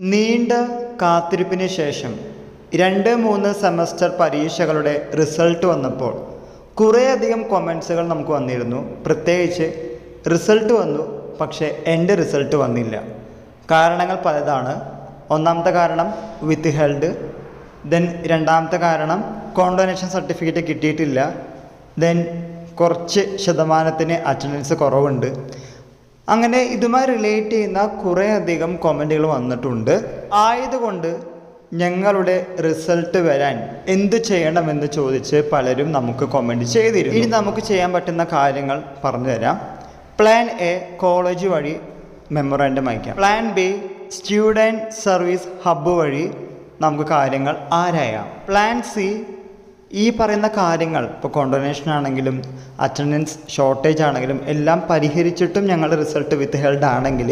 നീണ്ട കാത്തിരിപ്പിന് ശേഷം 2-3 സെമസ്റ്റർ പരീക്ഷകളുടെ റിസൾട്ട് വന്നപ്പോൾ കുറേയധികം കൊമൻസുകൾ നമുക്ക് വന്നിരുന്നു. പ്രത്യേകിച്ച് റിസൾട്ട് വന്നു, പക്ഷേ എൻ്റെ റിസൾട്ട് വന്നില്ല. കാരണങ്ങൾ പലതാണ്. ഒന്നാമത്തെ കാരണം വിത്ത് ഹെൽഡ്, ദെൻ രണ്ടാമത്തെ കാരണം കോണ്ടോനേഷൻ സർട്ടിഫിക്കറ്റ് കിട്ടിയിട്ടില്ല, ദെൻ കുറച്ച് ശതമാനത്തിന് അറ്റൻഡൻസ് കുറവുണ്ട്. അങ്ങനെ ഇതുമായി റിലേറ്റ് ചെയ്യുന്ന കുറേയധികം കമൻറ്റുകൾ വന്നിട്ടുണ്ട്. ആയതുകൊണ്ട് ഞങ്ങളുടെ റിസൾട്ട് വരാൻ എന്ത് ചെയ്യണമെന്ന് ചോദിച്ച് പലരും നമുക്ക് കമൻറ്റ് ചെയ്തിരുന്നു. ഇനി നമുക്ക് ചെയ്യാൻ പറ്റുന്ന കാര്യങ്ങൾ പറഞ്ഞു തരാം. പ്ലാൻ എ, കോളേജ് വഴി മെമ്മോറാൻഡം അയക്കാം. Plan B, student service hub വഴി നമുക്ക് കാര്യങ്ങൾ ആരായാം. പ്ലാൻ സി, ഈ പറയുന്ന കാര്യങ്ങൾ ഇപ്പോൾ കോണ്ടോനേഷൻ ആണെങ്കിലും അറ്റൻഡൻസ് ഷോർട്ടേജ് ആണെങ്കിലും എല്ലാം പരിഹരിച്ചിട്ടും ഞങ്ങൾ റിസൾട്ട് വിത്ത് ഹെൽഡ് ആണെങ്കിൽ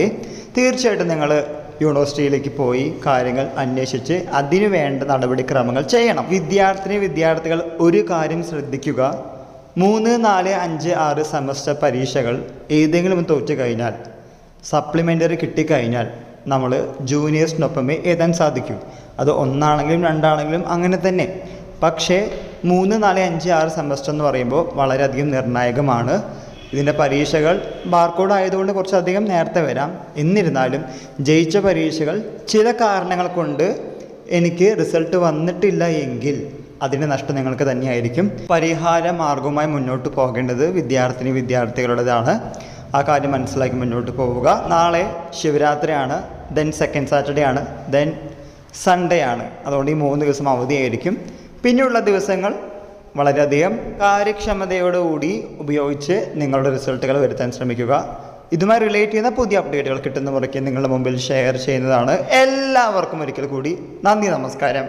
തീർച്ചയായിട്ടും നിങ്ങൾ യൂണിവേഴ്സിറ്റിയിലേക്ക് പോയി കാര്യങ്ങൾ അന്വേഷിച്ച് അതിനു വേണ്ട നടപടിക്രമങ്ങൾ ചെയ്യണം. വിദ്യാർത്ഥികൾ ഒരു കാര്യം ശ്രദ്ധിക്കുക. 3, 4, 5, 6 സെമസ്റ്റർ പരീക്ഷകൾ ഏതെങ്കിലും തോറ്റു കഴിഞ്ഞാൽ, സപ്ലിമെൻ്ററി കിട്ടിക്കഴിഞ്ഞാൽ നമ്മൾ ജൂനിയേഴ്സിനൊപ്പമേ എഴുതാൻ സാധിക്കൂ. അത് 1 ആണെങ്കിലും 2 ആണെങ്കിലും അങ്ങനെ തന്നെ. പക്ഷേ 3, 4, 5, 6 സെമസ്റ്റർ എന്ന് പറയുമ്പോൾ വളരെയധികം നിർണായകമാണ്. ഇതിൻ്റെ പരീക്ഷകൾ ബാർകോഡ് ആയതുകൊണ്ട് കുറച്ചധികം നേരത്തെ വരാം. എന്നിരുന്നാലും ജയിച്ച പരീക്ഷകൾ ചില കാരണങ്ങൾ കൊണ്ട് എനിക്ക് റിസൾട്ട് വന്നിട്ടില്ല എങ്കിൽ അതിൻ്റെ നഷ്ടം നിങ്ങൾക്ക് തന്നെയായിരിക്കും. പരിഹാര മാർഗവുമായി മുന്നോട്ട് പോകേണ്ടത് വിദ്യാർത്ഥികളുടേതാണ്. ആ കാര്യം മനസ്സിലാക്കി മുന്നോട്ട് പോവുക. നാളെ ശിവരാത്രിയാണ്, ദെൻ സെക്കൻഡ് സാറ്റർഡേ ആണ്, ദെൻ സൺഡേ ആണ്. അതുകൊണ്ട് ഈ 3 ദിവസം അവധിയായിരിക്കും. പിന്നെയുള്ള ദിവസങ്ങൾ വളരെയധികം കാര്യക്ഷമതയോടുകൂടി ഉപയോഗിച്ച് നിങ്ങളുടെ റിസൾട്ടുകൾ വരുത്താൻ ശ്രമിക്കുക. ഇതുമായി റിലേറ്റ് ചെയ്യുന്ന പുതിയ അപ്ഡേറ്റുകൾ കിട്ടുന്ന മുറയ്ക്ക് നിങ്ങളുടെ മുമ്പിൽ ഷെയർ ചെയ്യുന്നതാണ്. എല്ലാവർക്കും ഒരിക്കൽ കൂടി നന്ദി, നമസ്കാരം.